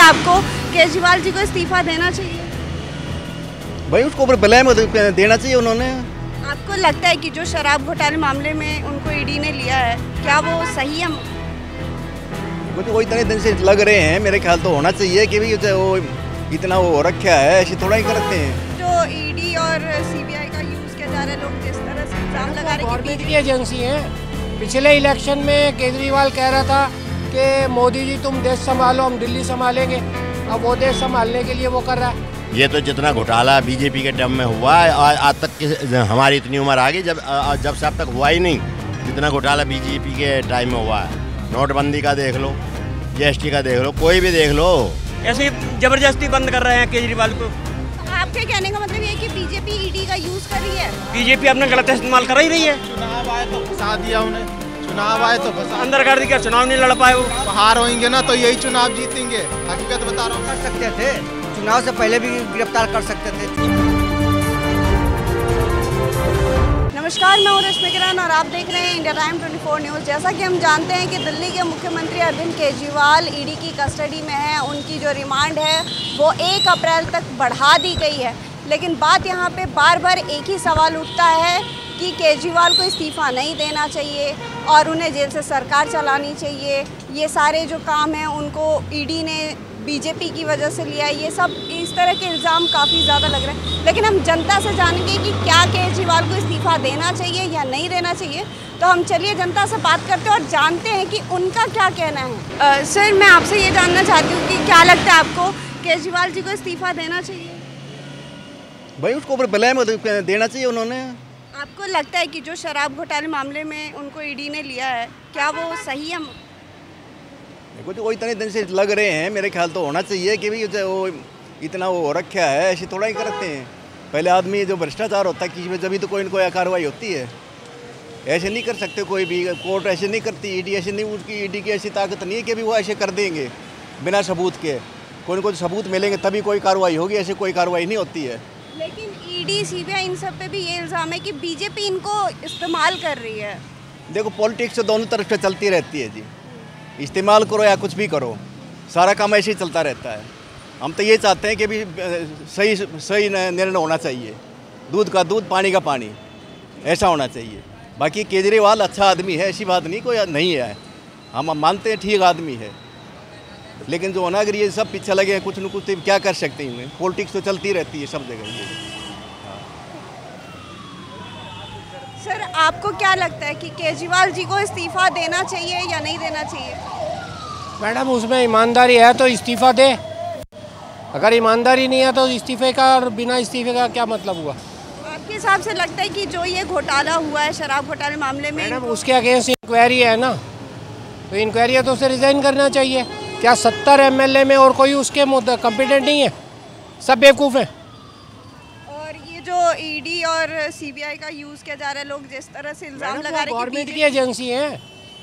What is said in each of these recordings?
है आपको केजरीवाल जी को इस्तीफा देना चाहिए? भाई उसको ऊपर ब्लेम देना चाहिए उन्होंने। आपको लगता है कि जो शराब घोटाले मामले में उनको ईडी ने लिया है, क्या वो सही है? मुझे वो इतने दिन से लग रहे हैं, मेरे ख्याल तो होना चाहिए कि भाई वो इतना वो रखा है, ऐसे थोड़ा ही करते हैं। जो ईडी और सीबीआई का यूज किया जा रहा है, लोग जिस तरह से इल्जाम लगा रहे हैं गवर्नमेंट की एजेंसी है। पिछले इलेक्शन में केजरीवाल कह रहा था कि मोदी जी तुम देश संभालो, हम दिल्ली संभालेंगे। अब वो देश संभालने के लिए वो कर रहा है। ये तो जितना घोटाला बीजेपी के टर्म में हुआ है, आज तक हमारी इतनी उम्र आ गई जब से अब तक हुआ ही नहीं जितना घोटाला बीजेपी के टाइम में हुआ है। नोटबंदी का देख लो, जीएसटी का देख लो, कोई भी देख लो। ऐसे जबरदस्ती बंद कर रहे हैं केजरीवाल को। आपके कहने का मतलब ये है कि बीजेपी ईडी का यूज कर रही है? बीजेपी अपना गलत इस्तेमाल कर ही रही है। चुनाव आए तो फंसा दिया उन्हें, चुनाव आए तो अंदर कर दिया, चुनाव नहीं लड़ पाए। वो हार होंगे ना तो यही चुनाव जीतेंगे। हकीकत बता रहा हूँ। कर सकते थे, चुनाव से पहले भी गिरफ्तार कर सकते थे। नमस्कार, मैं हूं रश्मि किरण और आप देख रहे हैं इंडिया टाइम 24 न्यूज़। जैसा कि हम जानते हैं कि दिल्ली के मुख्यमंत्री अरविंद केजरीवाल ईडी की कस्टडी में हैं। उनकी जो रिमांड है वो 1 अप्रैल तक बढ़ा दी गई है। लेकिन बात यहाँ पे बार बार एक ही सवाल उठता है कि केजरीवाल को इस्तीफ़ा नहीं देना चाहिए और उन्हें जेल से सरकार चलानी चाहिए। ये सारे जो काम हैं उनको ईडी ने बीजेपी की वजह से लिया है। ये सब इस तरह के इल्ज़ाम काफ़ी ज़्यादा लग रहे हैं। लेकिन हम जनता से जानेंगे कि क्या केजरीवाल को इस्तीफ़ा देना चाहिए या नहीं देना चाहिए। तो हम चलिए जनता से बात करते हैं और जानते हैं कि उनका क्या कहना है। सर, मैं आपसे ये जानना चाहती हूँ कि क्या लगता है आपको केजरीवाल जी को इस्तीफ़ा देना चाहिए? भाई उसको ऊपर ब्लेम देना चाहिए उन्होंने। आपको लगता है कि जो शराब घोटाले मामले में उनको ईडी ने लिया है, क्या वो सही है? मुझे वो इतने दिन से लग रहे हैं, मेरे ख्याल तो होना चाहिए कि भाई वो इतना वो रखा है, ऐसे थोड़ा ही करते हैं। पहले आदमी जो भ्रष्टाचार होता है किसी में, जब तो कोई न कोई कार्रवाई होती है। ऐसे नहीं कर सकते, कोई भी कोर्ट ऐसे नहीं करती, ईडी ऐसे नहीं, उसकी ईडी की ऐसी ताकत नहीं है कि भी वो ऐसे कर देंगे बिना सबूत के। कोई न कोई सबूत मिलेंगे तभी कोई कार्रवाई होगी, ऐसे कोई कार्रवाई नहीं होती है। लेकिन ईडी सीबीआई इन सब पे भी ये इल्ज़ाम है कि बीजेपी इनको इस्तेमाल कर रही है। देखो, पॉलिटिक्स तो दोनों तरफ से चलती रहती है जी। इस्तेमाल करो या कुछ भी करो, सारा काम ऐसे ही चलता रहता है। हम तो ये चाहते हैं कि भी सही निर्णय होना चाहिए। दूध का दूध, पानी का पानी, ऐसा होना चाहिए। बाकी केजरीवाल अच्छा आदमी है, ऐसी बात नहीं, कोई नहीं है, हम मानते हैं ठीक आदमी है। लेकिन जो होना, अगर ये सब पीछे लगे हैं कुछ न कुछ, तो क्या कर सकते हैं। पॉलिटिक्स तो चलती रहती है सब जगह। सर, आपको क्या लगता है कि केजरीवाल जी को इस्तीफ़ा देना चाहिए या नहीं देना चाहिए? मैडम, उसमें ईमानदारी है तो इस्तीफ़ा दे। अगर ईमानदारी नहीं है तो इस्तीफे का और बिना इस्तीफे का क्या मतलब हुआ? आपके हिसाब से लगता है कि जो ये घोटाला हुआ है शराब घोटाले मामले में, मैडम उसके अगेंस्ट इंक्वायरी है ना, तो इंक्वायरी है तो उसे रिजाइन करना चाहिए। क्या 70 एमएलए में और कोई उसके कॉम्पिटेंट नहीं है? सब बेवकूफ़ हैं। और ये जो ईडी और सीबीआई का यूज़ किया जा रहा है, लोग जिस तरह से इल्ज़ाम लगा रहे हैं गवर्नमेंट की एजेंसी है।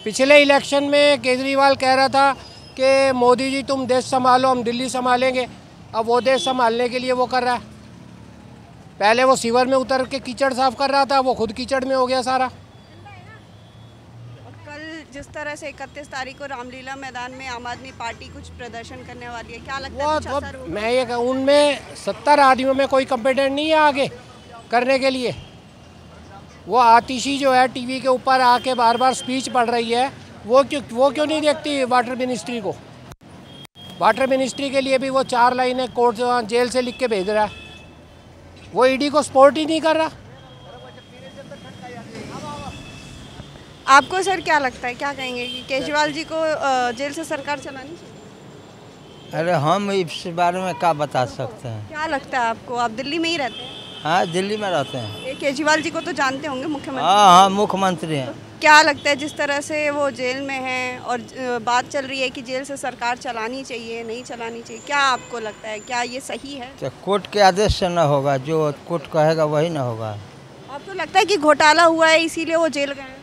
पिछले इलेक्शन में केजरीवाल कह रहा था कि मोदी जी तुम देश संभालो, हम दिल्ली संभालेंगे। अब वो देश संभालने के लिए वो कर रहा है। पहले वो सीवर में उतर के कीचड़ साफ कर रहा था, वो खुद कीचड़ में हो गया सारा। जिस तरह से 31 तारीख को रामलीला मैदान में आम आदमी पार्टी कुछ प्रदर्शन करने वाली है, क्या लगता है कुछ असर होगा? मैं ये कहूँ, उनमें 70 आदमियों में कोई कंपिटेंट नहीं है आगे करने के लिए। वो आतिशी जो है टीवी के ऊपर आके बार बार स्पीच पढ़ रही है, वो क्यों नहीं देखती वाटर मिनिस्ट्री को? वाटर मिनिस्ट्री के लिए भी वो 4 लाइनें कोर्ट जेल से लिख के भेज रहा है। वो ईडी को सपोर्ट ही नहीं कर रहा। आपको सर क्या लगता है, क्या कहेंगे कि केजरीवाल जी को जेल से सरकार चलानी चाहिए? अरे हम इस बारे में क्या बता सकते हैं। क्या लगता है आपको? आप दिल्ली में ही रहते हैं? हाँ, दिल्ली में रहते हैं। ये केजरीवाल जी को तो जानते होंगे, मुख्यमंत्री। हाँ, मुख्यमंत्री हैं। क्या लगता है जिस तरह से वो जेल में हैं और बात चल रही है कि जेल से सरकार चलानी चाहिए, नहीं चलानी चाहिए, क्या आपको लगता है, क्या ये सही है? तो कोर्ट के आदेश से न होगा, जो कोर्ट कहेगा वही न होगा। आपको लगता है कि घोटाला हुआ है इसीलिए वो जेल गए?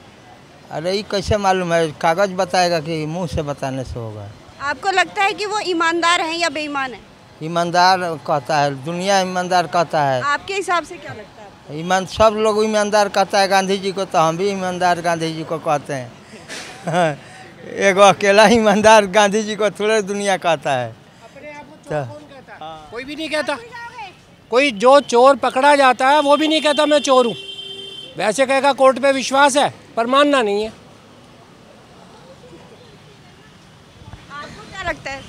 अरे ये कैसे मालूम है? कागज बताएगा कि मुंह से बताने से होगा? आपको लगता है कि वो ईमानदार हैं या बेईमान है? ईमानदार कहता है, दुनिया ईमानदार कहता है। आपके हिसाब से क्या लगता है आपको? ईमान सब लोग ईमानदार कहता है गांधी जी को, तो हम भी ईमानदार गांधी जी को कहते हैं। एगो अकेला ईमानदार गांधी जी को थोड़े दुनिया कहता है। कहता। कोई भी नहीं कहता। कोई जो चोर पकड़ा जाता है वो भी नहीं कहता मैं चोर हूँ। वैसे कहेगा कोर्ट पे विश्वास है पर मानना नहीं है। आपको क्या लगता है सर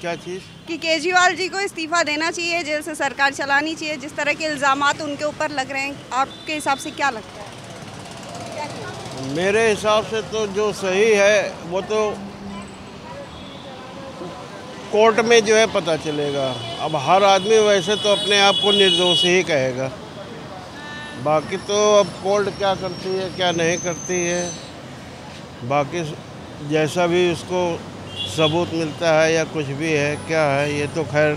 क्या चीज़? कि केजरीवाल जी को इस्तीफा देना चाहिए, जेल से सरकार चलानी चाहिए? जिस तरह के इल्ज़ामात उनके ऊपर लग रहे हैं, आपके हिसाब से क्या लगता है? मेरे हिसाब से तो जो सही है वो तो कोर्ट में जो है पता चलेगा। अब हर आदमी वैसे तो अपने आप को निर्दोष ही कहेगा, बाकी तो अब कोर्ट क्या करती है क्या नहीं करती है, बाकी जैसा भी उसको सबूत मिलता है या कुछ भी है क्या है, ये तो खैर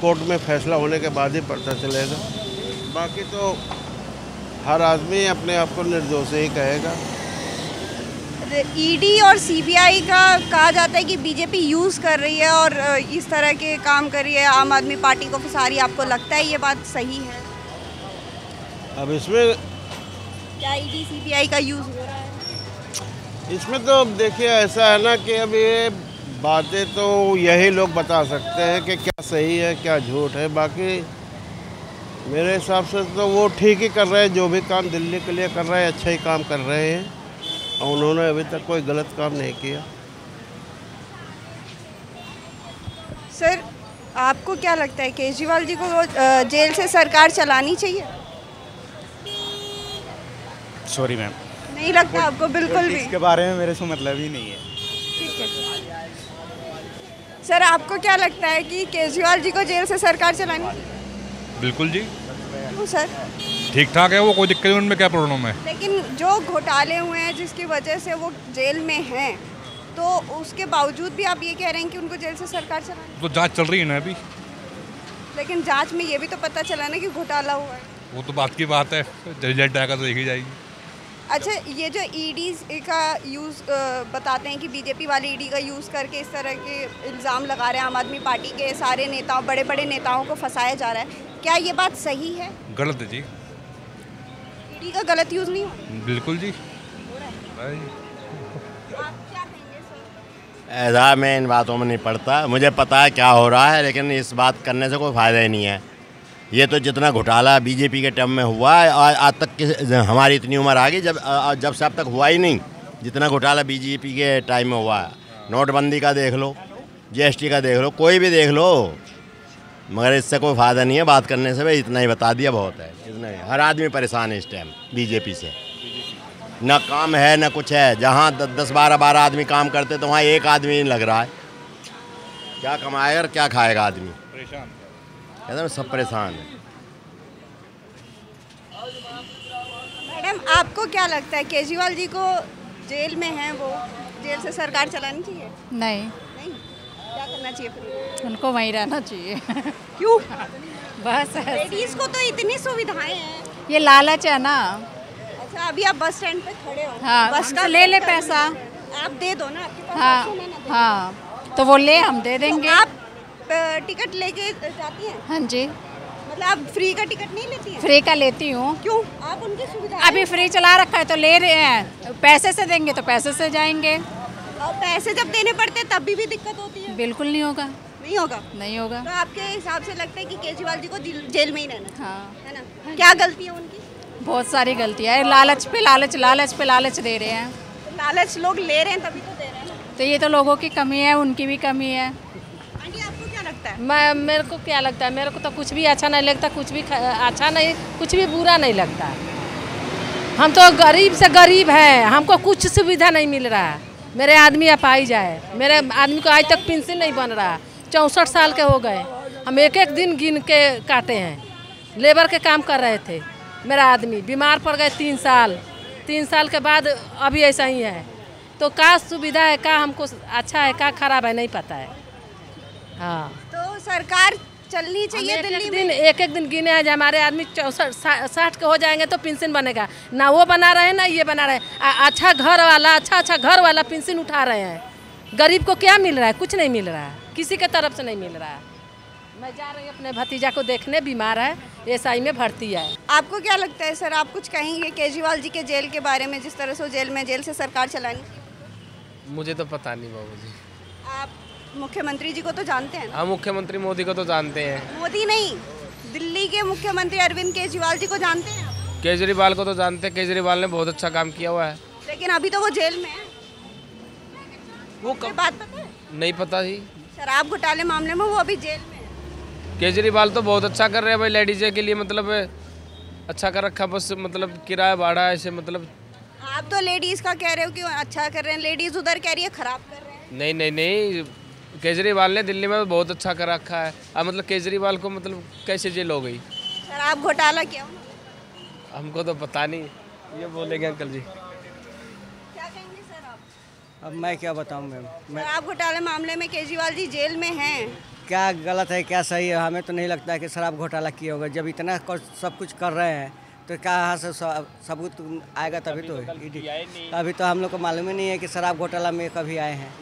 कोर्ट में फैसला होने के बाद ही पता चलेगा। बाकी तो हर आदमी अपने आप को निर्दोष ही कहेगा। ईडी और सीबीआई का कहा जाता है कि बीजेपी यूज़ कर रही है और इस तरह के काम कर रही है, आम आदमी पार्टी को फंसा रही है। आपको लगता है ये बात सही है? अब इसमें क्या ईडी सीबीआई का यूज़ हो रहा है? इसमें तो अब देखिए ऐसा है ना कि अब ये बातें तो यही लोग बता सकते हैं कि क्या सही है क्या झूठ है। बाकी मेरे हिसाब से तो वो ठीक ही कर रहे हैं, जो भी काम दिल्ली के लिए कर रहे हैं अच्छा ही काम कर रहे हैं और उन्होंने अभी तक कोई गलत काम नहीं किया। सर आपको क्या लगता है केजरीवाल जी को जेल से सरकार चलानी चाहिए? सॉरी मैम, नहीं लगता आपको बिल्कुल भी? इसके बारे में मेरे से मतलब ही नहीं है। ठीक है सर, आपको क्या लगता है कि केजरीवाल जी को जेल से सरकार चलानी चाहिए? बिल्कुल जी, क्यों सर? ठीक ठाक है वो, कोई दिक्कत नहीं, उनमें क्या प्रॉब्लम है। लेकिन जो घोटाले हुए हैं जिसकी वजह से वो जेल में हैं, तो उसके बावजूद भी आप ये कह रहे हैं कि उनको जेल से सरकार चलानी? तो जांच चल रही है ना अभी। लेकिन जांच में ये भी तो पता चला ना कि घोटाला हुआ है। वो तो बात की बात है, रिजल्ट आएगा तो देखी जाएगी। अच्छा, ये जो ईडी का यूज़ बताते हैं कि बीजेपी वाले ईडी का यूज़ करके इस तरह के इल्ज़ाम लगा रहे हैं, आम आदमी पार्टी के सारे नेताओं, बड़े बड़े नेताओं को फंसाया जा रहा है, क्या ये बात सही है? गलत है जी। ईडी का गलत यूज़ नहीं हो? बिल्कुल जी। ऐसा मैं इन बातों में नहीं पड़ता, मुझे पता है क्या हो रहा है, लेकिन इस बात करने से कोई फ़ायदा ही नहीं है। ये तो जितना घोटाला बीजेपी के टर्म में हुआ है, आज तक हमारी इतनी उम्र आ गई जब से अब तक हुआ ही नहीं जितना घोटाला बीजेपी के टाइम में हुआ है। नोटबंदी का देख लो, जीएसटी का देख लो, कोई भी देख लो, मगर इससे कोई फ़ायदा नहीं है बात करने से। भाई इतना ही बता दिया बहुत है, इतना ही। हर आदमी परेशान है इस टाइम बीजेपी से, ना काम है ना कुछ है। जहाँ 10-12 आदमी काम करते तो वहाँ एक आदमी नहीं लग रहा है। क्या कमाएगा और क्या खाएगा आदमी? परेशान कहते सब परेशान है। मैडम आपको क्या लगता है केजरीवाल जी को जेल में हैं, वो जेल से सरकार चलानी चाहिए? नहीं, क्या करना चाहिए फिर? उनको वहीं रहना चाहिए। क्यों? बस लेडीज़ को तो इतनी सुविधाएं हैं। ये लालच है ना। अच्छा, अभी आप बस स्टैंड पे खड़े हो, हाँ, बस का ले ले पैसा। आप दे दो ना, आपके पास हाँ ऑप्शन है ना। हाँ, तो वो ले, हम दे देंगे। तो आप टिकट लेके जाती हैं? हाँ जी। मतलब आप फ्री का टिकट नहीं लेती हैं? फ्री का लेती हूँ। क्यों? आप उनकी सुविधा अभी फ्री चला रखा है तो ले रहे हैं, पैसे से देंगे तो पैसे से जाएंगे। और पैसे जब देने पड़ते हैं तब भी दिक्कत होती है। बिल्कुल नहीं होगा। नहीं होगा? नहीं होगा। तो आपके हिसाब से लगता है कि केजरीवाल जी को जेल में ही रहना? हाँ, है ना? क्या गलती है उनकी? बहुत सारी गलतियाँ है। लालच पे लालच, लालच पे लालच दे रहे हैं। तो लालच लोग ले रहे हैं तभी तो दे रहे हैं ना। तो ये तो लोगों की कमी है, उनकी भी कमी है। आंटी आपको क्या लगता है? मेरे को क्या लगता है, मेरे को तो कुछ भी अच्छा नहीं लगता, कुछ भी अच्छा नहीं, कुछ भी बुरा नहीं लगता। हम तो गरीब से गरीब हैं, हमको कुछ सुविधा नहीं मिल रहा है। मेरे आदमी अपाई जाए, मेरे आदमी को आज तक पेंशन नहीं बन रहा। 64 साल के हो गए, हम एक एक दिन गिन के काटे हैं। लेबर के काम कर रहे थे, मेरा आदमी बीमार पड़ गए 3 साल के बाद अभी ऐसा ही है। तो क्या सुविधा है, क्या हमको अच्छा है, क्या खराब है, नहीं पता है। हाँ, तो सरकार चलनी चाहिए दिल्ली में। एक एक दिन गिने हैं, हमारे आदमी 64-60 के हो जाएंगे तो पेंशन बनेगा ना, वो बना रहे हैं ना ये बना रहे हैं। अच्छा घर वाला, अच्छा घर वाला पेंशन उठा रहे हैं। गरीब को क्या मिल रहा है? कुछ नहीं मिल रहा है, किसी के तरफ से नहीं मिल रहा है। मैं जा रही हूँ अपने भतीजा को देखने, बीमार है, एसआई में भर्ती है। आपको क्या लगता है सर, आप कुछ कहेंगे केजरीवाल जी के जेल के बारे में, जिस तरह से जेल से सरकार चलानी? मुझे तो पता नहीं बाबू जी। आप मुख्यमंत्री जी को तो जानते हैं ना? हम मुख्यमंत्री मोदी को तो जानते हैं। मोदी नहीं, दिल्ली के मुख्यमंत्री अरविंद केजरीवाल जी को जानते हैं आप? केजरीवाल को तो जानते हैं, केजरीवाल ने बहुत अच्छा काम किया हुआ है। लेकिन अभी तो वो जेल में है। वो कब बात पता है? नहीं पता जी। शराब घोटाले मामले में वो अभी जेल में है। केजरीवाल तो बहुत अच्छा कर रहे हैं भाई, लेडीज़ के लिए मतलब अच्छा कर रखा, बस मतलब किराया भाड़ा ऐसे मतलब। आप तो लेडीज का कह रहे हो कि अच्छा कर रहे हैं, लेडीज उधर कह रही है खराब कर रहे हैं। नहीं नहीं नहीं, केजरीवाल ने दिल्ली में बहुत अच्छा कर रखा है। अब मतलब केजरीवाल को मतलब कैसे जेल हो गई? शराब घोटाला क्या? हमको तो पता नहीं, ये बोलेंगे अंकल जी। क्या कहेंगे सर आप? अब मैं क्या बताऊं मैम, शराब घोटाले मामले में केजरीवाल जी जेल में हैं। क्या गलत है क्या सही है, हमें तो नहीं लगता है कि शराब घोटाला किया होगा। जब इतना सब कुछ कर रहे हैं तो कहाँ से सबूत आएगा? तभी तो अभी तो हम लोग को मालूम ही नहीं है कि शराब घोटाला में कभी आए हैं।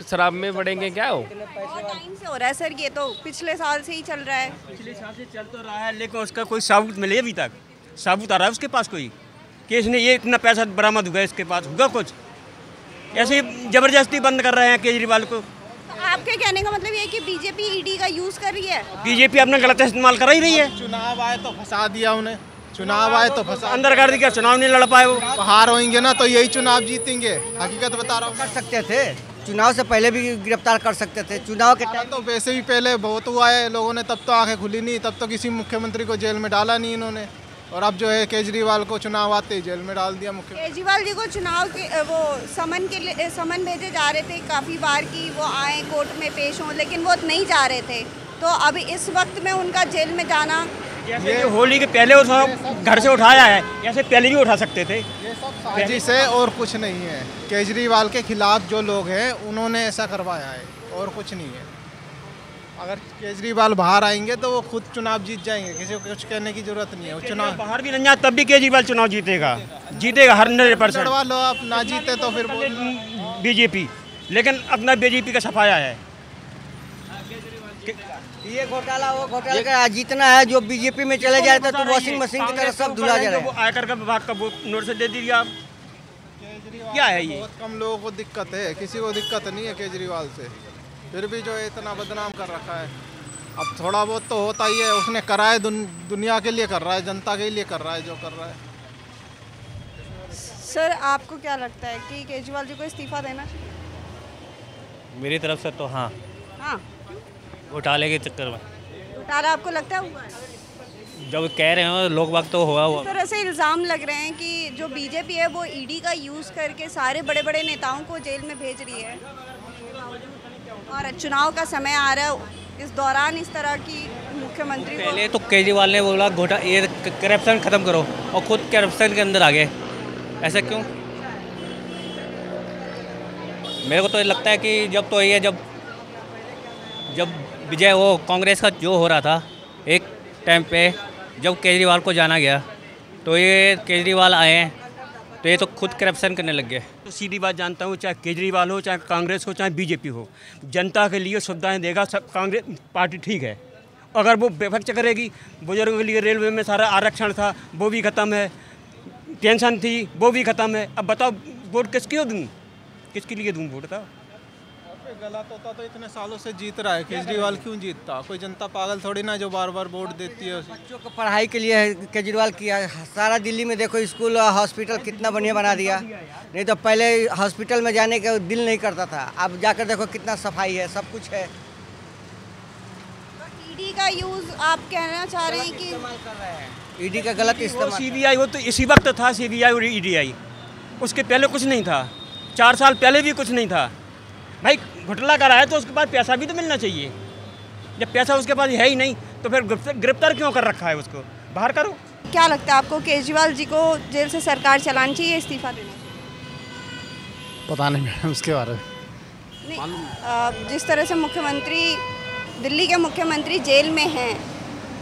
शराब में बढ़ेंगे क्या हो? बहुत टाइम से हो रहा है सर, ये तो पिछले साल से ही चल रहा है। पिछले साल से चल तो रहा है, लेकिन उसका कोई सबूत मिले अभी तक? सबूत आ रहा है उसके पास कोई कि इसने ये इतना पैसा बरामद हुआ, इसके पास होगा कुछ? ऐसे जबरदस्ती बंद कर रहे हैं केजरीवाल को। तो आपके कहने का मतलब ये है कि बीजेपी ईडी का यूज कर रही है? बीजेपी अपना गलत इस्तेमाल कर ही रही है। चुनाव आए तो फंसा दिया उन्हें, चुनाव आए तो फंसा अंदर कर दिया, चुनाव नहीं लड़ पाए। वो हार होंगे ना तो यही चुनाव जीतेंगे, हकीकत बता रहा हूँ। कर सकते थे, चुनाव से पहले भी गिरफ्तार कर सकते थे। चुनाव के टाइम तो वैसे भी पहले बहुत हुआ है लोगों ने, तब तो आंखें खुली नहीं, तब तो किसी मुख्यमंत्री को जेल में डाला नहीं इन्होंने। और अब जो है केजरीवाल को चुनाव आते ही जेल में डाल दिया मुख्यमंत्री। केजरीवाल जी को चुनाव के वो समन के लिए समन भेजे जा रहे थे काफ़ी बार कि वो आए कोर्ट में पेश हों, लेकिन वो नहीं जा रहे थे। तो अभी इस वक्त में उनका जेल में जाना, जैसे होली के पहले वो घर से उठाया है, ऐसे पहले भी उठा सकते थे। साजिश है और कुछ नहीं है। केजरीवाल के खिलाफ जो लोग हैं उन्होंने ऐसा करवाया है और कुछ नहीं है। अगर केजरीवाल बाहर आएंगे तो वो खुद चुनाव जीत जाएंगे, किसी को कुछ कहने की जरूरत नहीं है। वो चुनाव बाहर भी नहीं जाए तब भी केजरीवाल चुनाव जीतेगा 100%। चढ़वा लो आप, ना जीते तो फिर बीजेपी, लेकिन अपना बीजेपी का सफाया है। ये घोटाला वो घोटाला का जीतना है, जो बीजेपी में चले जाए तो वॉशिंग मशीन की तरह सब धुला जा रहा है। आयकर का विभाग का नोटिस दे दीजिए आप। क्या है ये? बहुत कम लोगों को दिक्कत है, किसी को दिक्कत नहीं है केजरीवाल से, फिर भी जो है इतना बदनाम कर रखा है। अब थोड़ा बहुत तो होता ही है, उसने करा है, दुनिया के लिए कर रहा है, जनता के लिए कर रहा है जो कर रहा है। सर आपको क्या लगता है कि केजरीवाल जी को इस्तीफा देना चाहिए? मेरी तरफ से तो हाँ, घोटाले के चक्कर में। घोटाला आपको लगता है हुआ है? जब कह रहे हो लोग बाग तो हुआ इस तरह से इल्ज़ाम लग रहे हैं कि जो बीजेपी है वो ईडी का यूज़ करके सारे बड़े बड़े नेताओं को जेल में भेज रही है, और चुनाव का समय आ रहा है, इस दौरान इस तरह की मुख्यमंत्री पहले तो केजरीवाल ने बोला ये करप्शन ख़त्म करो, और खुद करप्शन के अंदर आ गए। ऐसा क्यों? मेरे को तो लगता है कि जब तो ये जब विजय वो कांग्रेस का जो हो रहा था एक टाइम पे, जब केजरीवाल को जाना गया तो ये केजरीवाल आए हैं तो ये तो खुद करप्शन करने लग गए। तो सीधी बात जानता हूँ, चाहे केजरीवाल हो, चाहे कांग्रेस हो, चाहे बीजेपी हो, जनता के लिए सुविधाएं देगा सब। कांग्रेस पार्टी ठीक है, अगर वो बेफक्च करेगी, बुजुर्गों के लिए रेलवे में सारा आरक्षण था वो भी ख़त्म है, पेंशन थी वो भी ख़त्म है। अब बताओ वोट किसके दूँ, किसके लिए दूँ वोट? था गलत होता तो इतने सालों से जीत रहा है, केजरीवाल क्यों जीतता? कोई जनता पागल थोड़ी ना जो बार बार वोट देती है। बच्चों को पढ़ाई के लिए केजरीवाल किया, सारा दिल्ली में देखो स्कूल हॉस्पिटल कितना बढ़िया बना दिया। नहीं तो पहले हॉस्पिटल में जाने का दिल नहीं करता था, अब जाकर देखो कितना सफाई है, सब कुछ है। ईडी का यूज़ आप कहना चाह रहे हैं कि ईडी का गलत इस्तेमाल। सीबीआई वो तो इसी वक्त था, सीबीआई और ईडीआई, उसके पहले कुछ नहीं था, 4 साल पहले भी कुछ नहीं था। भाई घोटाला करा है तो उसके पास पैसा भी तो मिलना चाहिए। जब पैसा उसके पास है ही नहीं तो फिर गिरफ्तार क्यों कर रखा है? उसको बाहर करो। क्या लगता है आपको, केजरीवाल जी को जेल से सरकार चलानी चाहिए, इस्तीफा देना चाहिए? पता नहीं मैडम उसके बारे में। नहीं, जिस तरह से मुख्यमंत्री, दिल्ली के मुख्यमंत्री जेल में हैं,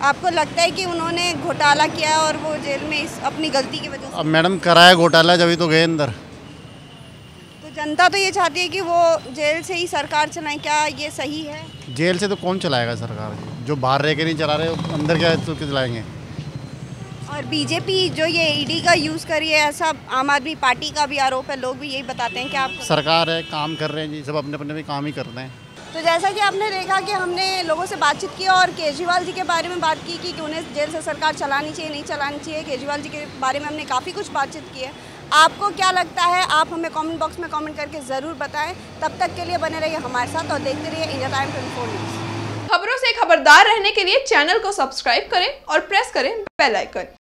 आपको लगता है कि उन्होंने घोटाला किया और वो जेल में अपनी गलती की वजह से? अब मैडम कराया घोटाला जब तो गए अंदर। जनता तो ये चाहती है कि वो जेल से ही सरकार चलाएं, क्या ये सही है? जेल से तो कौन चलाएगा सरकार? जो बाहर रह के नहीं चला रहे अंदर क्या तो चलाएंगे? और बीजेपी जो ये ईडी का यूज़ कर रही है, ऐसा आम आदमी पार्टी का भी आरोप है, लोग भी यही बताते हैं कि आप सरकार है, काम कर रहे हैं जी, सब अपने अपने भी काम ही कर रहे हैं। तो जैसा कि आपने देखा कि हमने लोगों से बातचीत की और केजरीवाल जी के बारे में बात की कि उन्हें जेल से सरकार चलानी चाहिए नहीं चलानी चाहिए। केजरीवाल जी के बारे में हमने काफ़ी कुछ बातचीत की है। आपको क्या लगता है, आप हमें कमेंट बॉक्स में कमेंट करके ज़रूर बताएं। तब तक के लिए बने रहिए हमारे साथ और देखते रहिए इंडिया टाइम 24 न्यूज़। खबरों से खबरदार रहने के लिए चैनल को सब्सक्राइब करें और प्रेस करें बेल आइकन।